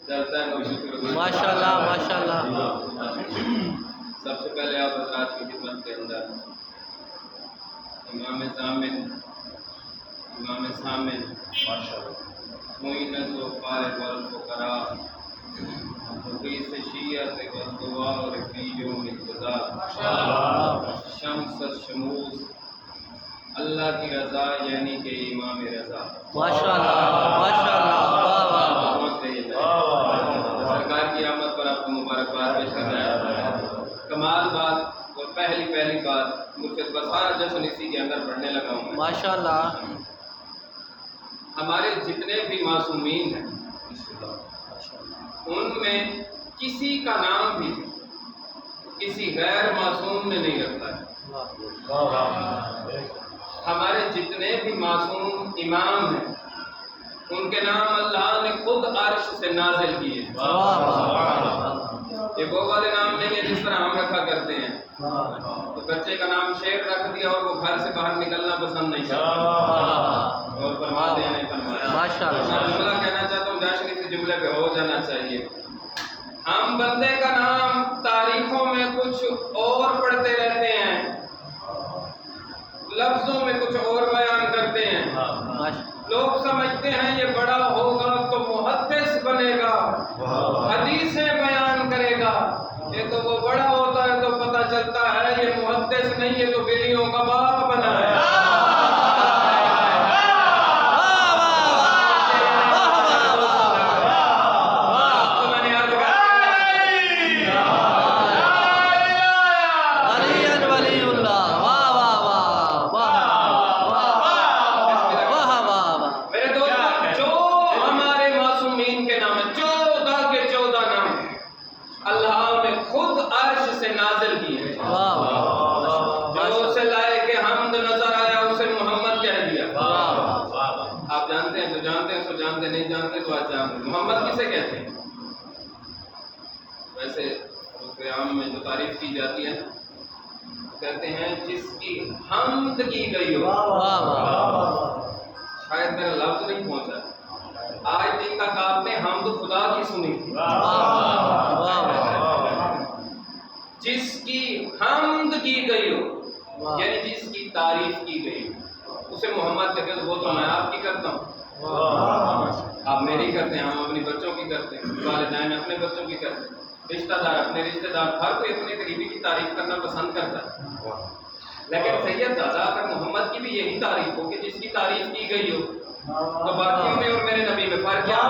چلتا ہے شکر ماشاءاللہ ماشاءاللہ۔ سب سے پہلے آپ حضرات کی خدمت کے اندر امام سامن معین و فارغ والفقراء مقیس شیعت والدعاء و رفیع یوم الجزاء شمس الشموس اللہ کی رضا یعنی کہ امام رضا ماشاءاللہ ماشاءاللہ، واہ واہ واہ۔ پہنچ گئی ہے سرکار کی آمد پر آپ کو مبارکباد پیش کر رہا ہے۔ کمال بات اور پہلی بات مرشد پر سارا جشن اسی کے اندر پڑھنے لگا ہوں میں۔ ماشاءاللہ۔ ہمارے جتنے بھی معصومین ہیں ان میں کسی کا نام بھی کسی غیر معصوم نے نہیں رکھا ہے۔ ہمارے جتنے بھی معصوم امام ہیں ان کے نام اللہ نے خود عرش سے نازل کیے ہیں۔ یہ وہ والے نام نہیں ہے جس طرح ہم رکھا کرتے ہیں، تو بچے کا نام شیر رکھ دیا اور وہ گھر سے باہر نکلنا پسند نہیں کرتا، اور فرماتے ہیں نہیں فرمایا۔ ماشاءاللہ۔ میں جملہ کہنا چاہتا ہوں، داشنی سے جملے پہ ہو جانا چاہیے۔ ہم بندے کا نام تاریخوں میں کچھ اور پڑھتے رہتے ہیں، لفظوں میں کچھ اور بیان کرتے ہیں۔ لوگ سمجھتے ہیں یہ بڑا ہوگا تو محدث بنے گا، حدیثیں بیان کرے گا۔ یہ تو وہ بڑا ہوتا ہے تو پتہ چلتا ہے یہ محدث نہیں، یہ تو بلیوں کا باپ بنا ہے۔ نہیں جانتے تو آج جانتے۔ محمد کسے کہتے ہیں؟ ویسے عام میں جو تعریف کی جاتی ہے کہتے ہیں جس کی حمد کی گئی ہو۔ شاید میرا لفظ نہیں پہنچا، آج دن تک آپ نے حمد خدا کی سنی تھی۔ جس کی حمد کی گئی ہو یعنی جس کی تعریف کی گئی ہو اسے محمد کہتے ہیں۔ وہ تو میں آپ کی کرتا ہوں، آپ میری کرتے ہیں، ہم اپنی بچوں کی کرتے ہیں، والدین اپنے بچوں کی کرتے ہیں، رشتہ دار اپنے رشتہ دار، ہر کوئی اپنے قریبی کی تعریف کرنا پسند کرتا ہے۔ لیکن سید رضا اگر محمد کی بھی یہی تعریف ہو کہ جس کی تعریف کی گئی ہو تو باقیوں میں اور میرے نبی میں فرق کیا ہے؟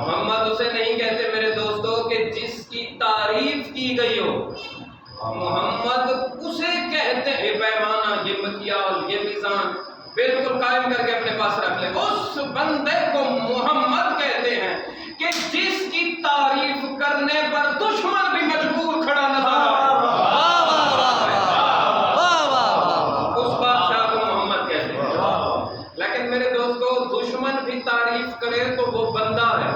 محمد اسے نہیں کہتے میرے دوستو کہ جس کی تعریف کی گئی ہو، محمد اسے کہتے ہیں۔ یہ پیمانہ، یہ مکیال، یہ میزان بالکل قائم کر کے اپنے پاس رکھ لے۔ اس بندے کو محمد کہتے ہیں کہ جس کی تعریف کرنے پر دشمن بھی مجبور کھڑا نظر آئے، اس بادشاہ کو محمد کہتے ہیں۔ لیکن میرے دوستو دشمن بھی تعریف کرے تو وہ بندہ ہے،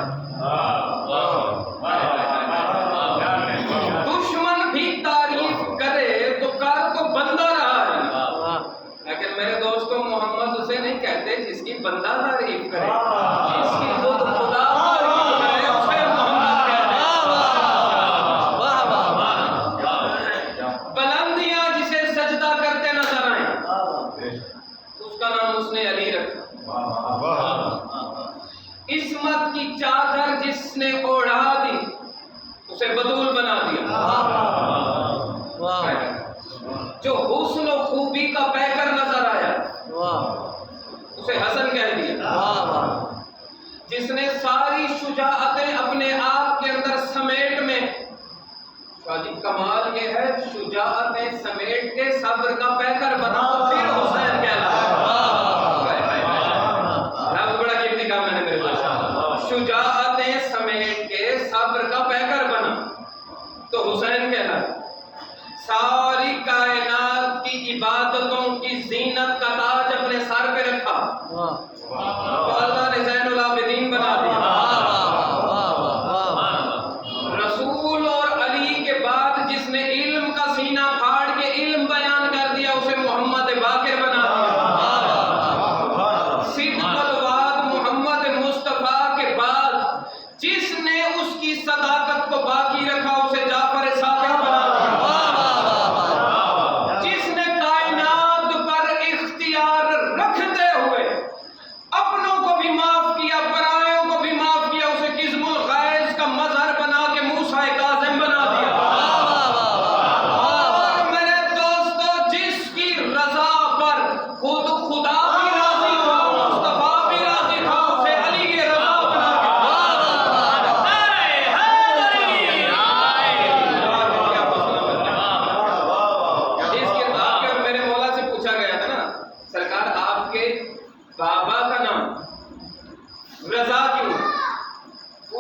دشمن بھی تعریف کرے تو کار کو بندہ رہا ہے۔ لیکن میرے دوستو محمد اسے نہیں کہتے جس کی بندہ تعریف کرے، جس کی خود خدا تعریف کرے اسے محمد کہتے ہیں۔ بلندیاں جسے سجدہ کرتے نظر آئیں اس کا نام اس نے علی رکھا۔ عصمت کی چادر جس نے اوڑھا دی اسے بدول بنا دیا۔ جو حسن و خوبی کا پیکر نظر آیا اسے حسن کہہ دیا۔ جس نے ساری شجاعتیں اپنے آپ کے اندر سمیٹ میں، شاہی کمال یہ ہے شجاعتیں سمیٹ کے صبر کا پیکر بنا تو پھر حسین کہلاتا۔ بڑا قیمتی کام میں نے میرے پاس، شجاعتیں سمیٹ کے صبر کا پیکر بنا تو حسین کہلاتا۔ ساری کائنات کی عبادتوں کی زینت کا تاج اپنے سر پہ رکھا تو اللہ نے زین العابدین بنا دیا۔ رسول اور علی کے بعد جس نے علم کا سینہ پھاڑ کے علم بیان کر دیا اسے محمد باقر بنا دیا۔ صدق الوعد محمد مصطفیٰ کے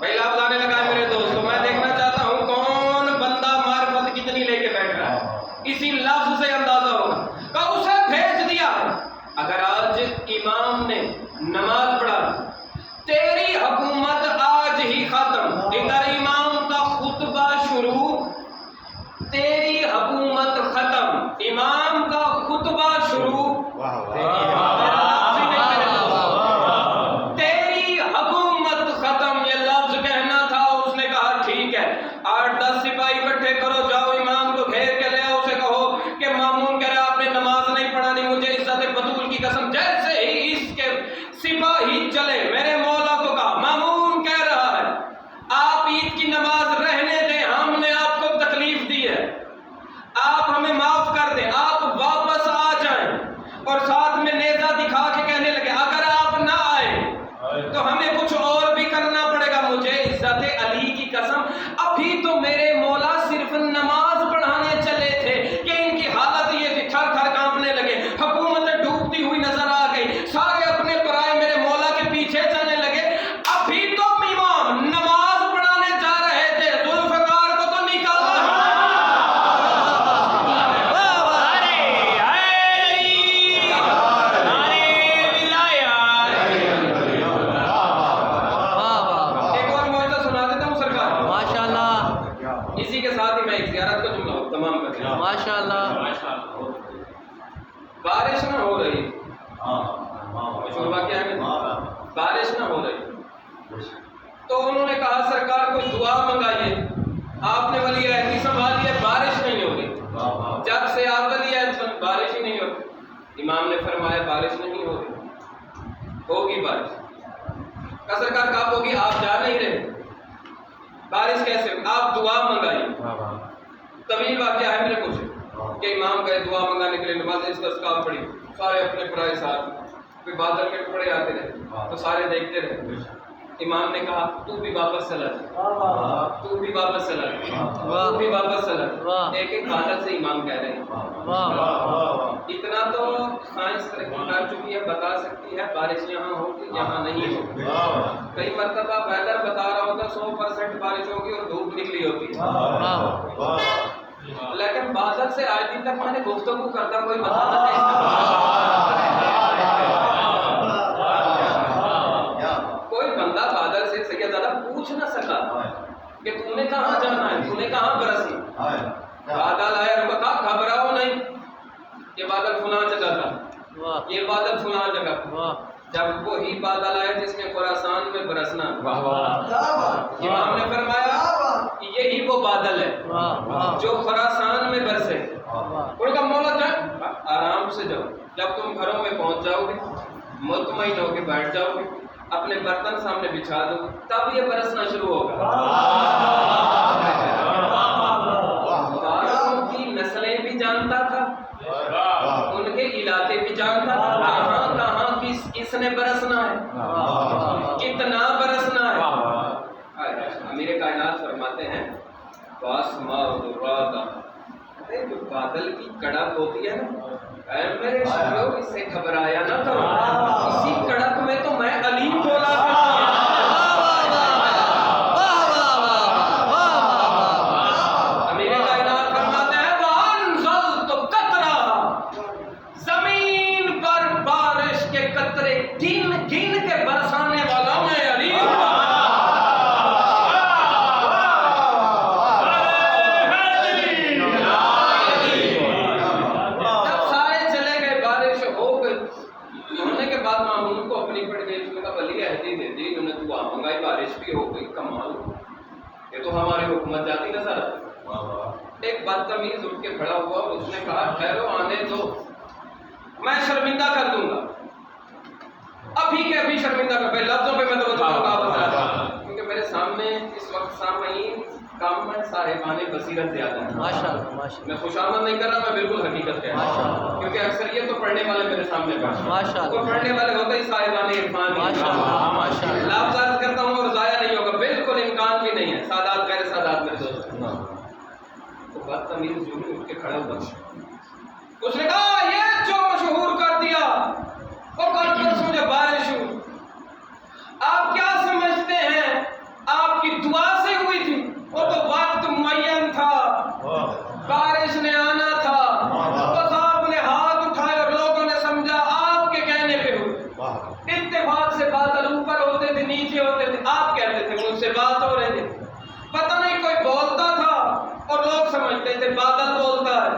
پہلا لفظ آنے لگا ہے میرے دوستوں، میں دیکھنا چاہتا ہوں کون بندہ معرفت کتنی لے کے بیٹھ رہا ہے، اسی لفظ سے اندازہ ہوگا کہ اسے بھیج دیا ہے۔ اگر آج امام نے نماز پڑھا، تیری حکومت آج ہی ختم، ادھر امام کا خطبہ شروع، تیری حکومت ختم، امام کا خطبہ شروع، تیری حکومت ختم، یہ لفظ کہنا تھا۔ اس نے کہا ٹھیک ہے، 8-10 سپاہی اکٹھے کرو، جاؤ امام کو گھیر کے لے آؤ، اسے کہو کہ مامون کہہ رہا آپ نے نماز نہیں پڑھانی، مجھے عزت بطول کی قسم۔ جیسے ہی اس کے سپاہی چلے، میرے مولا کو کہا مامون کہہ رہا ہے آپ عید کی نماز رہنے دیں، ہم نے آپ کو تکلیف دی ہے، آپ ہمیں معاف کر دیں، آپ واپس آ جائیں۔ اور ساتھ میں نیزہ دکھا کے کہنے لگے اگر آپ نہ آئے تو ہمیں کچھ اور بھی کرنا پڑے گا، مجھے عزت علی کی قسم ابھی تو میرے مولا صرف نماز پڑھانے چلے تھے کہ ان کی حالت یہ تھی، تھر تھر کانپنے لگے، حکومت ڈوبتی ہوئی نظر آ گئی، سارے اپنے پرائے میرے مولا کے پیچھے چلنے لگے۔ ابھی تو امام نماز پڑھانے جا رہے تھے، ذوالفقار کو تو نکالا۔ ایک اور معجزہ سنا دیتا ہوں سرکار، ماشاء اللہ اسی کے ساتھ ہی میں ایک زیارت کا جملہ تمام کر دیا۔ ماشاء اللہ بارش نہ ہو رہی، مشہور واقعہ ہے نا، بارش نہ ہو رہی تو انہوں نے کہا سرکار کو دعا منگائیے، آپ نے ولی عہد کی سنبھالی ہے، بارش نہیں ہو رہی، جب سے آپ ولی عہد بن بارش ہی نہیں ہو رہی۔ امام نے فرمایا بارش نہیں ہو رہی، ہوگی بارش۔ کہا سرکار کب ہوگی، آپ جا نہیں رہے، بارش کیسے ہوگی، آپ دعا منگائیے۔ طویل واقعہ ہے میرے کچھ کہ امام گئے دعا منگانے کے لیے، نماز استسقاء پڑھی، سارے اپنے پرائے ساتھ، پھر بادل کے ٹکڑے آتے رہے تو سارے دیکھتے رہے۔ امام نے کہا تو بھی واپس چلا جا، تو بھی واپس چلا جا، تو بھی واپس چلا جا۔ ایک ایک بادل سے امام کہہ رہے ہیں۔ اتنا تو سائنس ترقی کر چکی ہے، بتا سکتی ہے بارش یہاں ہوگی یہاں نہیں ہوگی۔ کئی مرتبہ ویدر بتا رہا ہوتا 100% بارش ہوگی اور دھوپ نکلی ہوتی ہے، لیکن بادل سے آج دن تک میں نے گفتگو کرتا کوئی بتاتا کوئی بندہ بادل سے سید زیادہ پوچھ نہ سکا کہ تو نے کہاں جانا ہے، تو نے کہاں برسنا۔ بادل آیا اور کہا گھبراؤ نہیں، یہ بادل فلاں جگہ تھا، یہ بادل فلاں جگہ تھا۔ جب وہی بادل آئے جس نے خراسان میں برسنا، امام نے فرمایا یہی وہ بادل ہے جو خراسان میں برسے۔ انہوں نے کہا مولا جان آرام سے جاؤ، جب تم گھروں میں پہنچ جاؤ گے مطمئن ہو کے بیٹھ جاؤ گے، اپنے برتن سامنے بچھا دو، تب یہ برسنا شروع ہوگا۔ بارشوں کی نسلیں بھی جانتا تھا، ان کے علاقے بھی جانتا تھا، کہاں کہاں کس نے برسنا ہے، کتنا برسنا ہے۔ امیر کائنات فرماتے ہیں وَأَسْمَاءُ الرَّادَ، جو بادل کی کڑک ہوتی ہے نا، اے میرے شیعوں اس سے گھبرایا نہ کرو، اسی کڑک میں تو میں علیم بولا کرتا ہوں۔ امیر کائنات فرماتے ہیں وَأَنزَلْتُ قَطْرَهَا، زمین پر بارش کے قطرے گن گن کے برسانے والا میں علیم ہوں۔ بارش بھی ہو گئی، کمال، یہ تو ہماری حکومت جاتی نظر آتی۔ ایک بدتمیز اٹھ کے کھڑا ہوا اور اس نے کہا ٹھہرو آنے دو، میں شرمندہ کر دوں گا، ابھی کے ابھی شرمندہ کر، پہلے لفظوں پہ میں توجہ کروں، کیونکہ میرے سامنے اس وقت سامعین کام میں صاحبان بصیرت زیادہ ہے۔ ماشاءاللہ میں خوشامد نہیں کر رہا، میں بالکل حقیقت کہہ رہا ہوں، کیونکہ اکثریت تو پڑھنے والے میرے سامنے بیٹھے ہیں، تو پڑھنے والے ہوتے ہی صاحبان عرفان ہی۔ لفظ عرض کرتا ہوں اور ضائع نہیں ہوگا، بالکل امکان بھی نہیں ہے، سادات غیر سادات میرے دوست۔ تو بدتمیز جو بھی اٹھ کے کھڑا ہوا، اس نے کہا یہ جو مشہور کر دیا وہ کل پرسوں جب بارش ہوئی، آپ کیا سمجھتے ہیں آپ پتہ نہیں کوئی بولتا تھا اور لوگ سمجھتے تھے بادل بولتا ہے۔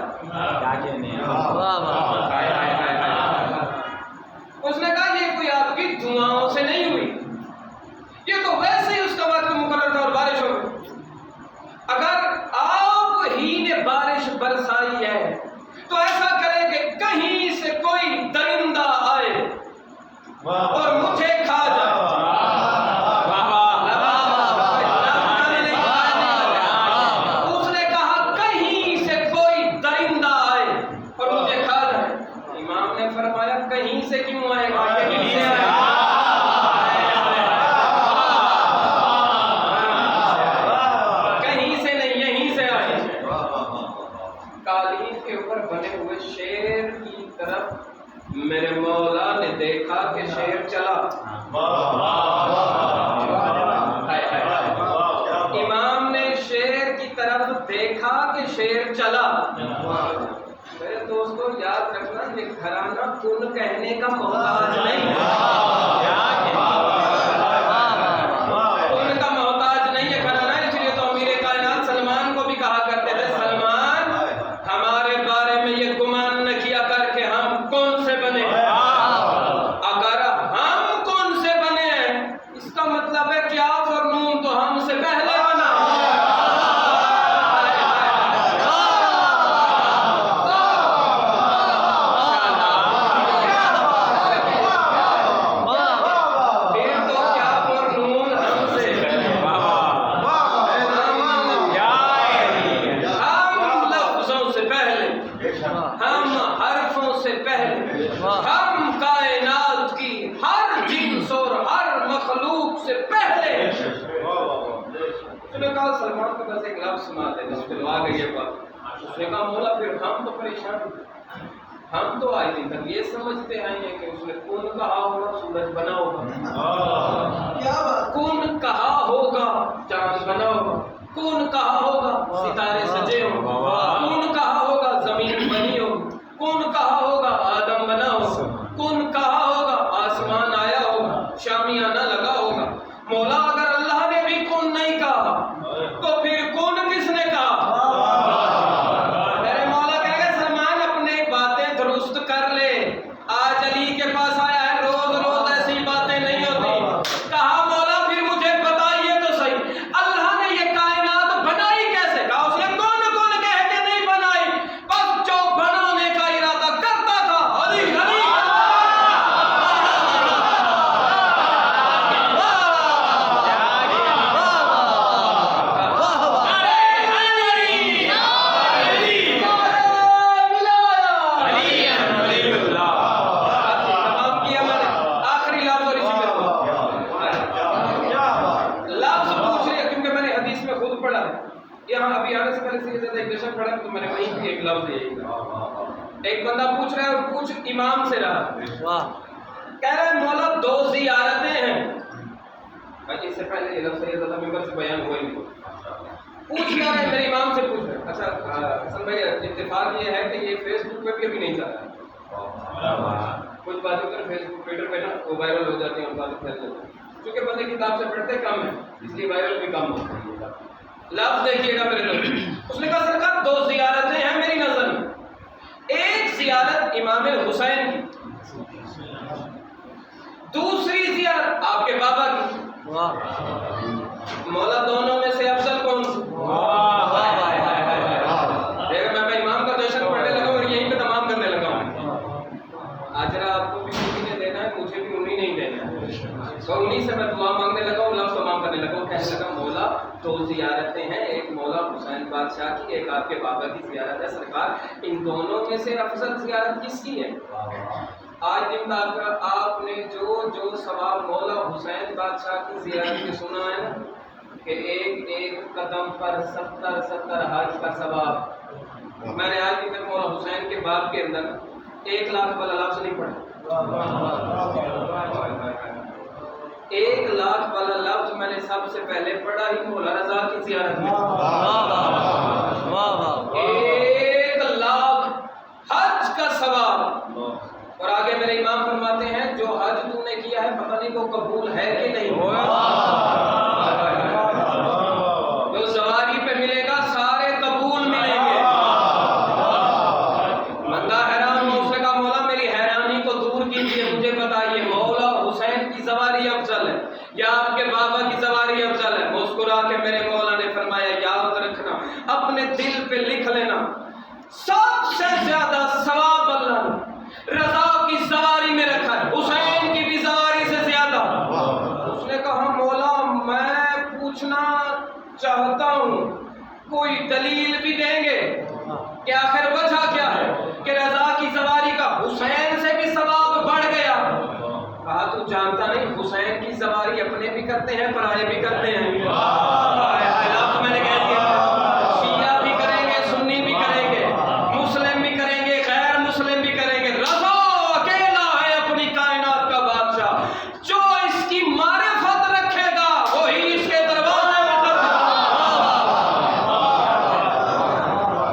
اس نے کہا یہ کوئی آپ کی دعاؤں سے نہیں ہوئی، یہ تو ویسے ہی اس کا وقت مقرر تھا اور بارش ہو گئی۔ اگر آپ ہی نے بارش برسائی ہے تو ایسا کرے کہ کہیں سے کوئی درندہ آئے اور مجھے کھا جائے۔ اس نے کہا کہیں سے کوئی درندہ آئے اور مجھے کھا جائے۔ امام نے فرمایا کہیں سے کیوں آئے گا، یہیں سے آئے گا۔ کہیں سے نہیں، یہیں سے آئے۔ قالین کے اوپر بنے ہوئے شیر کی طرف میرے مولا نے دیکھا کہ شیر چلا۔ امام نے شیر کی طرف دیکھا کہ شیر چلا۔ میرے دوستو یاد رکھنا یہ گھرانہ کن کہنے کا محتاج نہیں ہے، کن کا محتاج نہیں ہے گھرانہ۔ اس لیے تو امیر کائنات سلمان کو بھی کہا کرتے تھے سلمان ہمارے بارے میں یہ گمان نہ کیا کر کہ ہم کون سے بنے، اگر ہم کون سے بنے ہیں اس کا مطلب ہے کہ آپ اور نون تو ہم سے پہلے بنا۔ پھر تو کیا اور نون ہم سے، ہم لفظوں سے پہلے، ہم حرفوں سے پہلے، ہم کائنات کی ہر جنس اور ہر مخلوق سے پہلے۔ اس نے کہا سلمان کو بس ایک لفظ سنا دے، بس پھر آ گئی یہ بات۔ اس نے کہا مولا پھر ہم تو پریشان ہیں، ہم تو آج دن تک یہ سمجھتے ہیں کہ اس نے کون کہا ہوگا سورج بنا ہوگا، کون کہا ہوگا چاند بنا ہوگا، کون کہا ہوگا ستارے سجے ہوں، کون کہا ہوگا زمین بنی ہوگی، کون کہا ہوگا آدم بنا ہوگا، کون کہا ہوگا آسمان آیا ہوگا، شامیانہ لگا ہوگا۔ مولا اگر اللہ نے بھی کون نہیں کہا تو پھر کون کس نے کہا؟ میرے مولا کہہ گئے سلمان اپنے باتیں درست کر لے، آج علی کے پاس آیا ہے، روز روز ایسی باتیں نہیں ہوتی۔ کہا مولا پھر مجھے بتائیے تو صحیح اللہ نے یہ کائنات بنائی کیسے؟ کہا اس نے کون کون کہہ کے نہیں بنائی، بس جو بنانے کا ارادہ کرتا تھا علی علی تو میں نے وہیں بھی ایک لفظ یہی کہا۔ ایک بندہ پوچھ رہا ہے اور پوچھ امام سے رہا، کہہ رہا ہے مولا دو زیارتیں ہیں۔ اس سے پہلے یہ لفظ ممبر سے بیان ہوا ہی نہیں، پوچھ کیا ہے میرے امام سے پوچھ رہے ہیں۔ اچھا حسن بھائی اتفاق یہ ہے کہ یہ فیس بک پہ بھی ابھی نہیں چل رہا، کچھ باتیں اگر فیس بک ٹویٹر پہ نا وہ وائرل ہو جاتی ہیں اور باتیں پھیل جاتی ہیں، کیونکہ بندے کتاب سے پڑھتے کم ہیں اس لیے وائرل بھی کم ہوتا ہے۔ لفظ دیکھیے گا میرے دوست، اس نے کہا سرکار دو زیارتیں ہیں میری نظر میں، ایک زیارت امام حسین کی، دوسری زیارت آپ کے بابا کی۔ مولا دونوں میں سے افضل کون سی؟ دیکھا میں امام کا جشن پڑھنے لگا اور یہیں پہ تمام کرنے لگا ہوں۔ آجرا آپ کو بھی انہیں نے دینا ہے، مجھے بھی انہیں نہیں دینا ہے، اور انہیں سے میں دعا مانگنے لگا ہوں، لفظ تمام کرنے لگا ہوں۔ کہنے لگا مولا دو زیارتیں ہیں، ایک مولا حسین بادشاہ کی، ایک آپ کے بابا کی زیارت ہے سرکار، ان دونوں میں سے افضل زیارت کس کی ہے؟ آج دن تک آپ نے جو ثواب مولا حسین بادشاہ کی زیارت میں سنا ہے نا کہ ایک ایک قدم پر 70 حج کا ثواب، میں نے آج دن تک مولا حسین کے باب کے اندر 1 لاکھ والا لفظ نہیں پڑھا، 1 لاکھ والا لفظ میں نے سب سے پہلے پڑھا ہی مولا رضا کی زیارت میں۔ 1 لاکھ حج کا ثواب، اور آگے میرے امام فرماتے ہیں جو حج تو نے کیا ہے پتہ نہیں وہ قبول ہے کہ نہیں، جو اپنے دل پہ لکھ لینا، سب سے زیادہ ثواب اللہ نے رضا کی سواری میں رکھا ہے، حسین کی بھی سواری سے زیادہ۔ اس نے کہا مولا میں پوچھنا چاہتا ہوں، کوئی دلیل بھی دیں گے کہ آخر وجہ کیا ہے کہ رضا کی سواری کا حسین سے بھی ثواب بڑھ گیا؟ کہا تو جانتا نہیں حسین کی سواری اپنے بھی کرتے ہیں، پرائے بھی کرتے ہیں۔